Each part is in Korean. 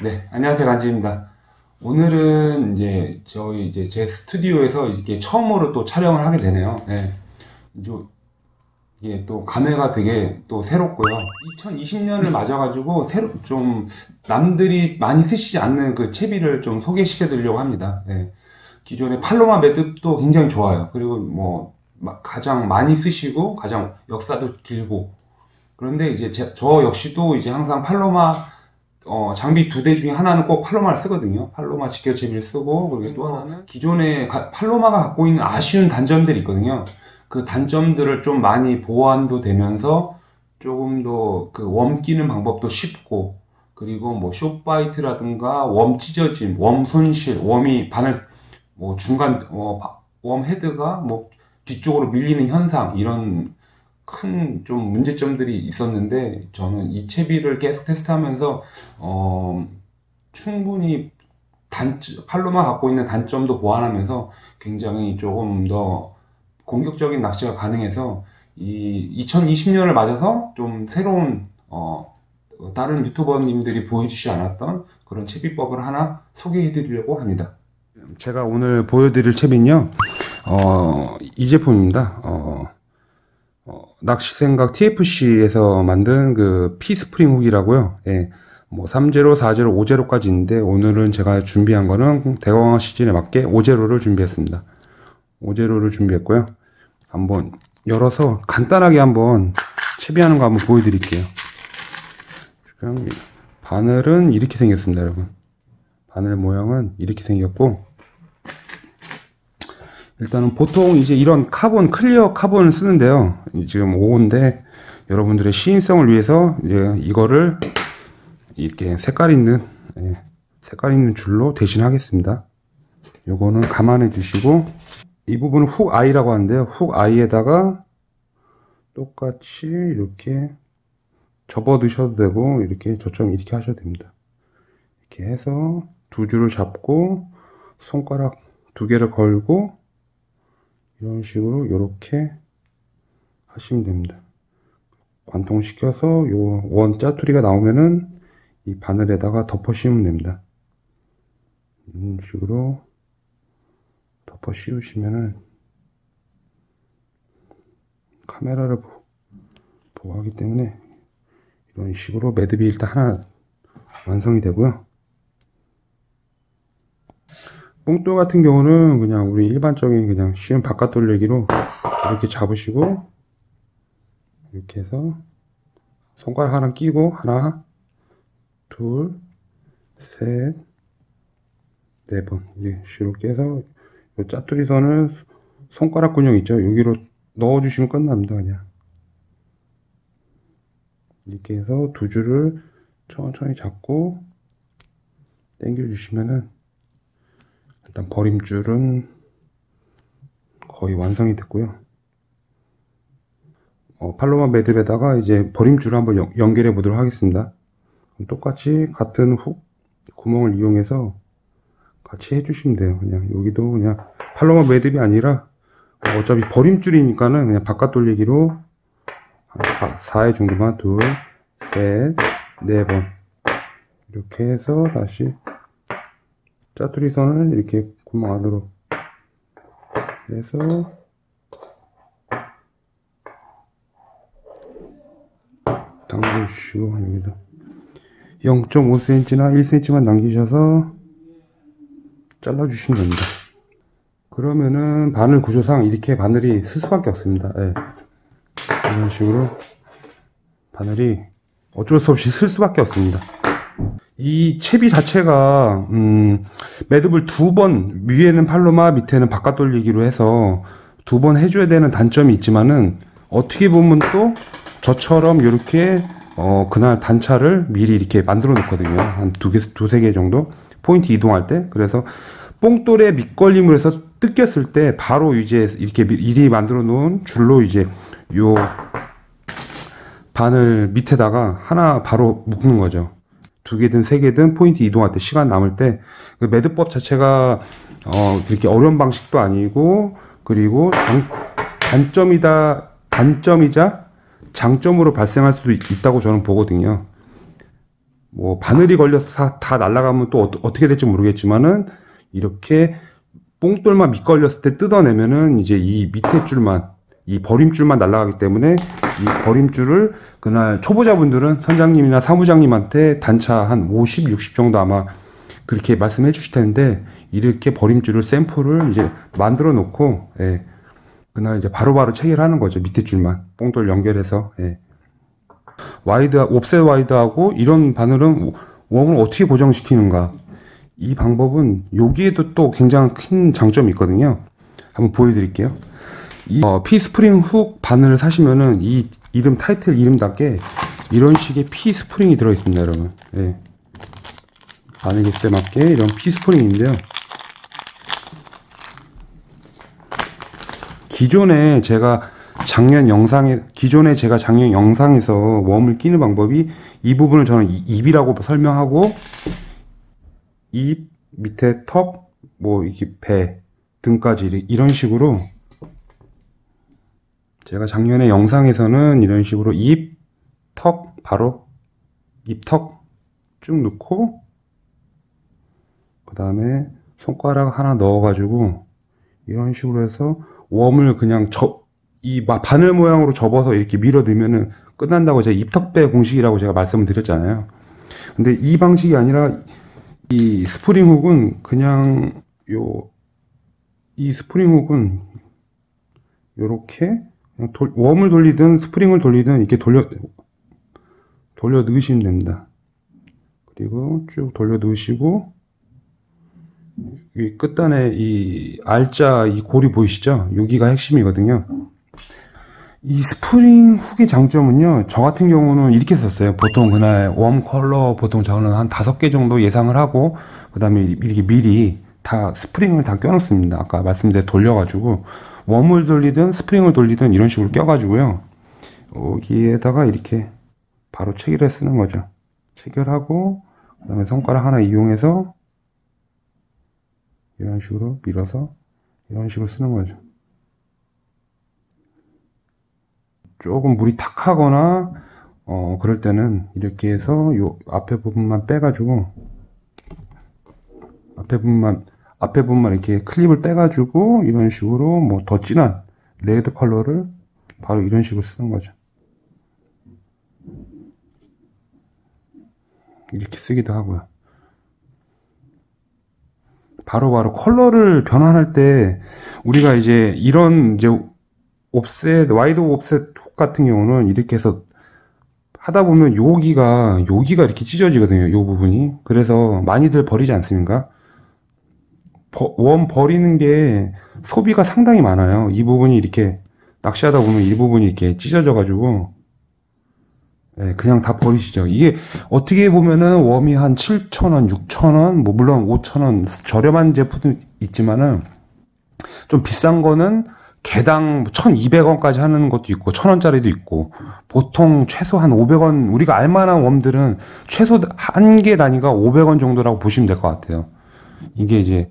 네, 안녕하세요, 간지입니다. 오늘은 이제 제 스튜디오에서 이게 처음으로 또 촬영을 하게 되네요. 네. 이게 또 감회가 되게 또 새롭고요. 2020년을 맞아가지고 좀 남들이 많이 쓰시지 않는 그 채비를 좀 소개시켜 드리려고 합니다. 네. 기존의 팔로마 매듭도 굉장히 좋아요. 그리고 뭐 가장 많이 쓰시고 가장 역사도 길고, 그런데 이제 저 역시도 이제 항상 팔로마 장비 2대 중에 하나는 꼭 팔로마를 쓰거든요. 팔로마 직결 채비를 쓰고, 그리고 또 하나는 기존에 팔로마가 갖고 있는 아쉬운 단점들이 있거든요. 그 단점들을 좀 많이 보완도 되면서 조금 더 그 웜 끼는 방법도 쉽고, 그리고 뭐 숏바이트라든가 웜 찢어짐, 웜 손실, 웜이 바늘 뭐 중간 웜 헤드가 뭐 뒤쪽으로 밀리는 현상, 이런 큰 좀 문제점들이 있었는데, 저는 이 채비를 계속 테스트하면서 충분히 팔로마 갖고 있는 단점도 보완하면서 굉장히 조금 더 공격적인 낚시가 가능해서 이 2020년을 맞아서 좀 새로운 다른 유튜버님들이 보여주지 않았던 그런 채비법을 하나 소개해 드리려고 합니다. 제가 오늘 보여드릴 채비는요, 이 제품입니다. 낚시생각 TFC에서 만든 그 P-스프링 훅이라고요. 예, 뭐 3제로, 4제로, 5제로까지 있는데, 오늘은 제가 준비한 거는 대광어 시즌에 맞게 5제로를 준비했습니다. 5제로를 준비했고요. 한번 열어서 간단하게 한번 채비하는 거 한번 보여드릴게요. 지금 바늘은 이렇게 생겼습니다, 여러분. 바늘 모양은 이렇게 생겼고, 일단은 보통 이제 이런 카본, 클리어 카본을 쓰는데요. 지금 5호인데 여러분들의 시인성을 위해서 이제 이거를 이렇게 색깔 있는 줄로 대신하겠습니다. 요거는 감안해 주시고, 이 부분은 훅 아이라고 하는데요. 훅 아이에다가 똑같이 이렇게 접어 두셔도 되고, 이렇게 저처럼 이렇게 하셔도 됩니다. 이렇게 해서 두 줄을 잡고 손가락 2개를 걸고 이런 식으로 이렇게 하시면 됩니다. 관통시켜서 요 원 짜투리가 나오면은 이 바늘에다가 덮어 씌우면 됩니다. 이런 식으로 덮어 씌우시면은 카메라를 보호하기 때문에 이런 식으로 매듭이 일단 하나 완성이 되고요. 뽕돌 같은 경우는 그냥 우리 일반적인 그냥 쉬운 바깥 돌리기로 이렇게 잡으시고, 이렇게 해서 손가락 하나 끼고 하나, 둘, 셋, 4번 이렇게 해서 이 짜투리 선을 손가락 근육 있죠, 여기로 넣어주시면 끝납니다. 그냥 이렇게 해서 두 줄을 천천히 잡고 당겨 주시면은 일단 버림줄은 거의 완성이 됐고요. 팔로마 매듭에다가 이제 버림줄을 한번 연결해 보도록 하겠습니다. 똑같이 같은 훅 구멍을 이용해서 같이 해주시면 돼요. 그냥 여기도 그냥 팔로마 매듭이 아니라 어차피 버림줄이니까는 그냥 바깥 돌리기로 한 4회 정도만, 둘, 셋, 4번 이렇게 해서 다시 짜투리 선을 이렇게 구멍 안으로 해서 당겨주시고, 여기도 0.5cm나 1cm만 남기셔서 잘라주시면 됩니다. 그러면은 바늘 구조상 이렇게 바늘이 쓸 수밖에 없습니다. 예. 이런 식으로 바늘이 어쩔 수 없이 쓸 수밖에 없습니다. 이 채비 자체가 매듭을 2번, 위에는 팔로마 밑에는 바깥 돌리기로 해서 2번 해줘야 되는 단점이 있지만은, 어떻게 보면 또 저처럼 이렇게 그날 단차를 미리 이렇게 만들어 놓거든요. 한 두세 개 정도 포인트 이동할 때. 그래서 뽕돌에 밑걸림을 해서 뜯겼을 때 바로 이제 이렇게 미리 만들어 놓은 줄로 이제 요 바늘 밑에다가 하나 바로 묶는 거죠. 두 개든 세 개든 포인트 이동할 때 시간 남을 때 그 매듭법 자체가 그렇게 어려운 방식도 아니고, 그리고 단점이자 장점으로 발생할 수도 있다고 저는 보거든요. 뭐 바늘이 걸려서 다 날아가면 또 어떻게 될지 모르겠지만은, 이렇게 뽕돌만 밑걸렸을 때 뜯어내면은 이제 이 밑에 줄만, 이 버림줄만 날아가기 때문에, 이 버림줄을 그날 초보자분들은 선장님이나 사무장님한테 단차 한 50, 60 정도 아마 그렇게 말씀해 주실 텐데, 이렇게 버림줄을 샘플을 이제 만들어 놓고, 예, 그날 이제 바로바로 체결하는 거죠. 밑에 줄만 뽕돌 연결해서. 예. 옵셋 와이드하고 이런 바늘은 웜을 어떻게 고정시키는가, 이 방법은 여기에도 또 굉장히 큰 장점이 있거든요. 한번 보여드릴게요. 이 P-스프링 훅 바늘을 사시면은 이 이름, 타이틀 이름답게 이런 식의 P-스프링이 들어있습니다, 여러분. 예. 바늘 개수에 맞게 이런 P-스프링인데요. 기존에 제가 작년 영상에서 웜을 끼는 방법이, 이 부분을 저는 입이라고 설명하고, 입, 밑에 턱, 뭐 이렇게 배, 등까지 이런 식으로, 제가 작년에 영상에서는 이런 식으로 입, 턱, 바로 입, 턱 쭉 넣고, 그 다음에 손가락 하나 넣어가지고 이런 식으로 해서 웜을 그냥 이 바늘 모양으로 접어서 이렇게 밀어 넣으면은 끝난다고 제가 입턱배 공식이라고 제가 말씀을 드렸잖아요. 근데 이 방식이 아니라, 이 스프링 훅은 그냥 이 스프링 훅은 요렇게 웜을 돌리든 스프링을 돌리든 이렇게 돌려 넣으시면 됩니다. 그리고 쭉 돌려 넣으시고, 이 끝단에 이 R자 이 골이 보이시죠? 여기가 핵심이거든요. 이 스프링 훅의 장점은요, 저 같은 경우는 이렇게 썼어요. 보통 그날 웜 컬러 보통 저는 한 5개 정도 예상을 하고, 그 다음에 이렇게 미리 다 스프링을 다 껴놓습니다. 아까 말씀드린 돌려가지고 웜을 돌리든 스프링을 돌리든 이런 식으로 껴가지고요, 여기에다가 이렇게 바로 체결해 쓰는 거죠. 체결하고, 그 다음에 손가락 하나 이용해서 이런 식으로 밀어서 이런 식으로 쓰는 거죠. 조금 물이 탁하거나 그럴 때는 이렇게 해서 요 앞에 부분만 빼가지고, 앞에 부분만 이렇게 클립을 빼가지고 이런 식으로 뭐 더 진한 레드 컬러를 바로 이런 식으로 쓰는 거죠. 이렇게 쓰기도 하고요. 바로바로 컬러를 변환할 때, 우리가 이제 이런 이제 옵셋, 와이드 옵셋 훅 같은 경우는 이렇게 해서 하다 보면 여기가 이렇게 찢어지거든요, 요 부분이. 그래서 많이들 버리지 않습니까? 웜 버리는 게 소비가 상당히 많아요. 이 부분이 이렇게 낚시하다 보면 이 부분이 이렇게 찢어져 가지고, 예, 그냥 다 버리시죠. 이게 어떻게 보면은 웜이 한 7,000원, 6,000원, 뭐 물론 5,000원 저렴한 제품도 있지만은, 좀 비싼 거는 개당 1,200원까지 하는 것도 있고 1,000원짜리도 있고, 보통 최소 한 500원, 우리가 알만한 웜들은 최소 한 개 단위가 500원 정도라고 보시면 될 것 같아요. 이게 이제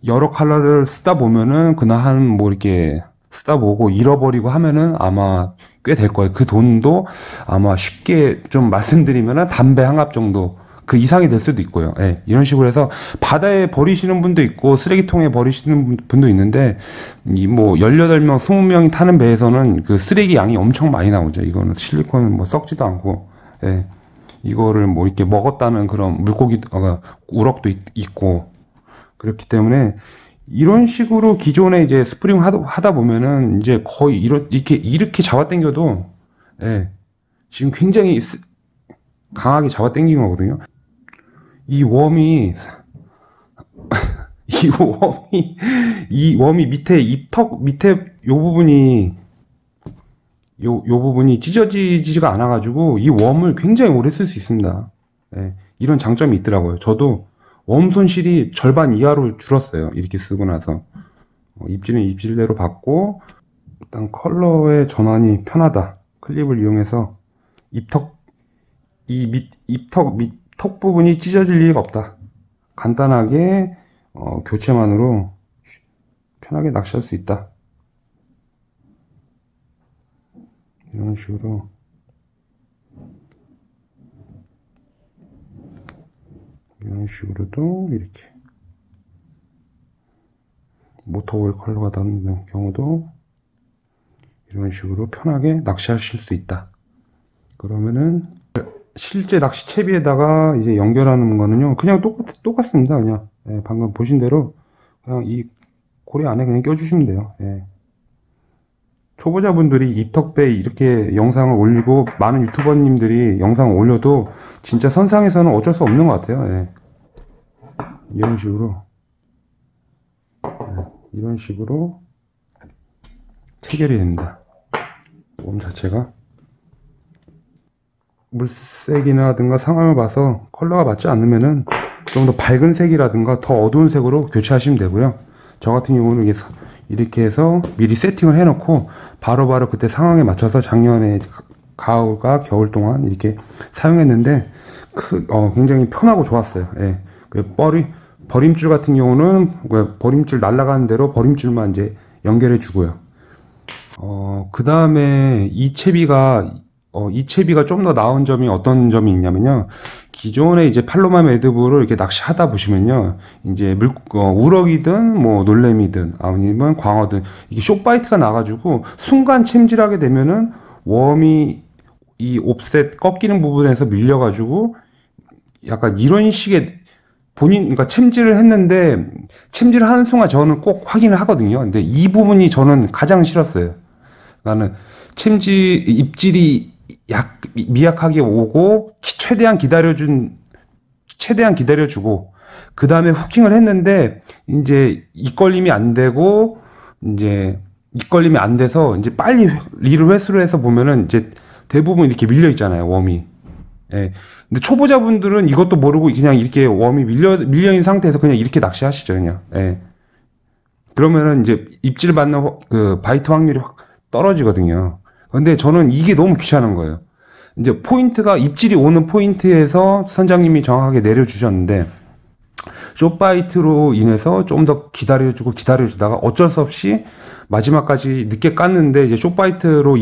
여러 컬러를 쓰다 보면은 그날 한 뭐 이렇게 쓰다 보고 잃어버리고 하면은 아마 꽤 될 거예요. 그 돈도 아마 쉽게 좀 말씀드리면은 담배 한 갑 정도 그 이상이 될 수도 있고요. 예, 이런 식으로 해서 바다에 버리시는 분도 있고 쓰레기통에 버리시는 분도 있는데, 이 뭐 18명, 20명이 타는 배에서는 그 쓰레기 양이 엄청 많이 나오죠. 이거는 실리콘은 뭐 썩지도 않고, 예, 이거를 뭐 이렇게 먹었다는 그런 물고기, 우럭도 있고, 그렇기 때문에 이런 식으로 기존에 이제 스프링 하다 보면은 이제 거의 이렇게 잡아당겨도, 예, 지금 굉장히 강하게 잡아당긴 거거든요. 이 웜이 이 웜이 밑에 입턱 밑에 요 부분이 찢어지지가 않아 가지고 이 웜을 굉장히 오래 쓸 수 있습니다. 예, 이런 장점이 있더라고요. 저도 웜 손실이 절반 이하로 줄었어요, 이렇게 쓰고 나서. 입질은 입질대로 받고, 일단 컬러의 전환이 편하다. 클립을 이용해서 입턱 턱 부분이 찢어질 리가 없다. 간단하게 교체만으로 편하게 낚시할 수 있다. 이런 식으로도 이렇게 모터 오일 컬러가 닿는 경우도 이런 식으로 편하게 낚시하실 수 있다. 그러면은 실제 낚시 채비에다가 이제 연결하는 거는요, 그냥 똑같습니다. 그냥 방금 보신 대로 그냥 이 고리 안에 그냥 껴주시면 돼요. 초보자분들이 입턱배 이렇게 영상을 올리고 많은 유튜버님들이 영상을 올려도 진짜 선상에서는 어쩔 수 없는 것 같아요. 이런 식으로 체결이 됩니다. 웜 자체가 물색이라든가 상황을 봐서 컬러가 맞지 않으면은 좀 더 밝은 색이라든가 더 어두운 색으로 교체하시면 되고요. 저 같은 경우는 이렇게 해서 미리 세팅을 해 놓고 바로바로 그때 상황에 맞춰서 작년에 가을과 겨울 동안 이렇게 사용했는데 굉장히 편하고 좋았어요. 버림줄 같은 경우는 버림줄 날아가는 대로 버림줄만 이제 연결해 주고요. 그 다음에 이 채비가 좀 더 나은 점이 어떤 점이 있냐면요. 기존에 이제 팔로마 매듭으로 이렇게 낚시하다 보시면요. 이제 우럭이든 뭐 놀래미든 아니면 광어든 이게 숏바이트가 나가지고 순간 챔질하게 되면은 웜이 이 옵셋 꺾이는 부분에서 밀려가지고 약간 이런 식의 그러니까 챔질을 했는데 챔질을 하는 순간 저는 꼭 확인을 하거든요. 근데 이 부분이 저는 가장 싫었어요. 나는 입질이 미약하게 오고 최대한 기다려주고 그 다음에 후킹을 했는데 이제 입걸림이 안 되고 이제 입걸림이 안 돼서 이제 빨리 리를 회수를 해서 보면은 이제 대부분 이렇게 밀려 있잖아요, 웜이. 근데 초보자분들은 이것도 모르고 그냥 이렇게 웜이 밀려 있는 상태에서 그냥 이렇게 낚시하시죠, 그냥. 그러면은 이제 입질 받는 그 바이트 확률이 확 떨어지거든요. 근데 저는 이게 너무 귀찮은 거예요. 이제 입질이 오는 포인트에서 선장님이 정확하게 내려주셨는데, 숏바이트로 인해서 좀 더 기다려주다가 어쩔 수 없이 마지막까지 늦게 깠는데, 이제 숏바이트로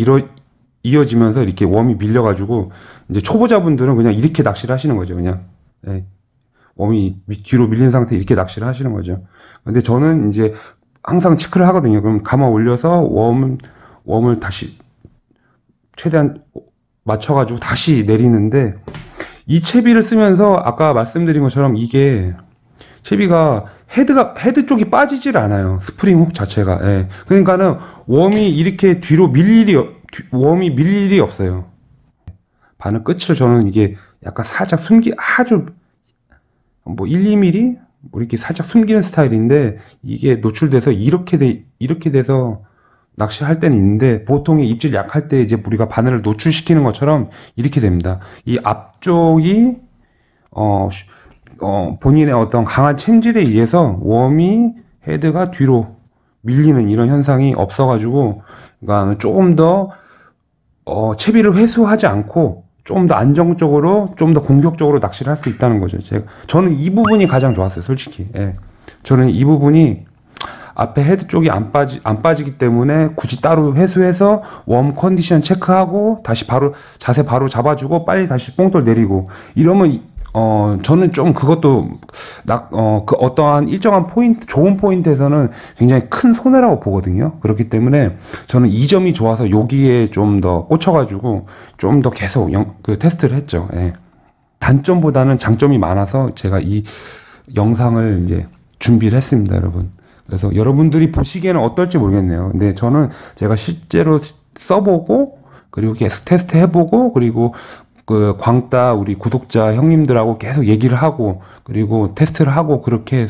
이어지면서 이렇게 웜이 밀려가지고, 이제 초보자분들은 그냥 이렇게 낚시를 하시는 거죠, 그냥. 웜이 뒤로 밀린 상태에 이렇게 낚시를 하시는 거죠. 근데 저는 이제 항상 체크를 하거든요. 그럼 감아 올려서 웜을 다시 최대한 맞춰가지고 다시 내리는데, 이 채비를 쓰면서 아까 말씀드린 것처럼 이게 채비가 헤드 쪽이 빠지질 않아요. 스프링 훅 자체가. 그러니까는 웜이 이렇게 뒤로 밀 일이 없어요. 바늘 끝을 저는 이게 약간 살짝 아주 뭐 1, 2mm 뭐 이렇게 살짝 숨기는 스타일인데, 이게 노출돼서 이렇게 돼서 낚시할 때는 있는데, 보통의 입질 약할 때 이제 우리가 바늘을 노출시키는 것처럼 이렇게 됩니다. 이 앞쪽이 본인의 어떤 강한 챔질에 의해서 웜이 헤드가 뒤로 밀리는 이런 현상이 없어가지고, 그러니까 조금 더 채비를 회수하지 않고 좀 더 안정적으로, 좀 더 공격적으로 낚시를 할 수 있다는 거죠. 저는 이 부분이 가장 좋았어요, 솔직히. 저는 이 부분이 앞에 헤드 쪽이 안 빠지기 때문에 굳이 따로 회수해서 웜 컨디션 체크하고 다시 자세 바로 잡아주고 빨리 다시 뽕돌 내리고 이러면 저는 좀 그것도 그 어떠한 일정한 포인트, 좋은 포인트에서는 굉장히 큰 손해라고 보거든요. 그렇기 때문에 저는 이 점이 좋아서 여기에 좀 더 꽂혀가지고 좀 더 계속 테스트를 했죠. 단점보다는 장점이 많아서 제가 이 영상을 이제 준비를 했습니다, 여러분. 그래서 여러분들이 보시기에는 어떨지 모르겠네요. 근데 저는 제가 실제로 써보고, 그리고 계속 테스트 해보고, 그리고 그 광따 우리 구독자 형님들하고 계속 얘기를 하고, 그리고 테스트를 하고, 그렇게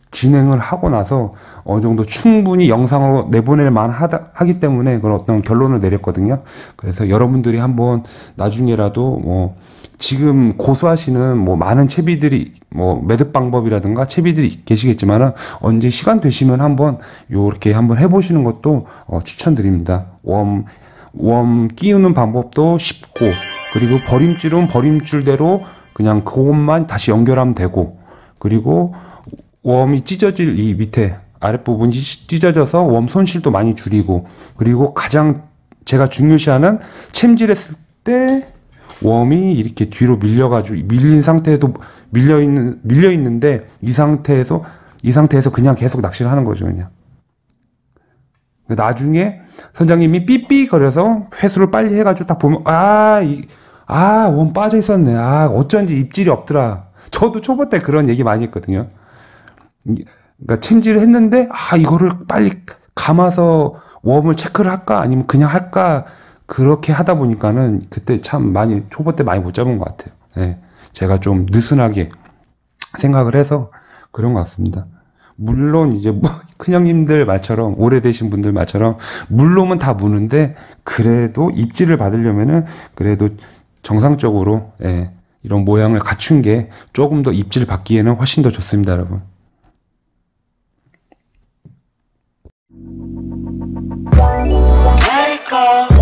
진행을 하고 나서 어느 정도 충분히 영상으로 내보낼 만하기 때문에 그런 어떤 결론을 내렸거든요. 그래서 여러분들이 한번 나중에라도 뭐 지금 고수하시는 뭐 많은 채비들이 뭐 매듭 방법이라든가 채비들이 계시겠지만은 언제 시간 되시면 한번 요렇게 한번 해보시는 것도 추천드립니다. 웜 끼우는 방법도 쉽고, 그리고 버림줄은 버림줄대로 그냥 그것만 다시 연결하면 되고, 그리고 웜이 찢어질 이 밑에 아랫부분이 찢어져서 웜 손실도 많이 줄이고, 그리고 가장 제가 중요시하는 챔질했을 때 웜이 이렇게 뒤로 밀려가지고 밀린 상태에도 밀려 있는데 이 상태에서 그냥 계속 낚시를 하는 거죠. 그냥 나중에 선장님이 삐삐거려서 회수를 빨리 해가지고 딱 보면 웜 빠져 있었네. 어쩐지 입질이 없더라. 저도 초보 때 그런 얘기 많이 했거든요. 그러니까 챔질을 했는데 이거를 빨리 감아서 웜을 체크를 할까 아니면 그냥 할까, 그렇게 하다 보니까는 그때 참 많이 초보 때 많이 못 잡은 것 같아요. 예, 제가 좀 느슨하게 생각을 해서 그런 것 같습니다. 물론 이제 큰형님들 말처럼, 오래되신 분들 말처럼 물놈은 다 무는데, 그래도 입질을 받으려면은 그래도 정상적으로 이런 모양을 갖춘 게 조금 더 입질 받기에는 훨씬 더 좋습니다, 여러분. Let it go.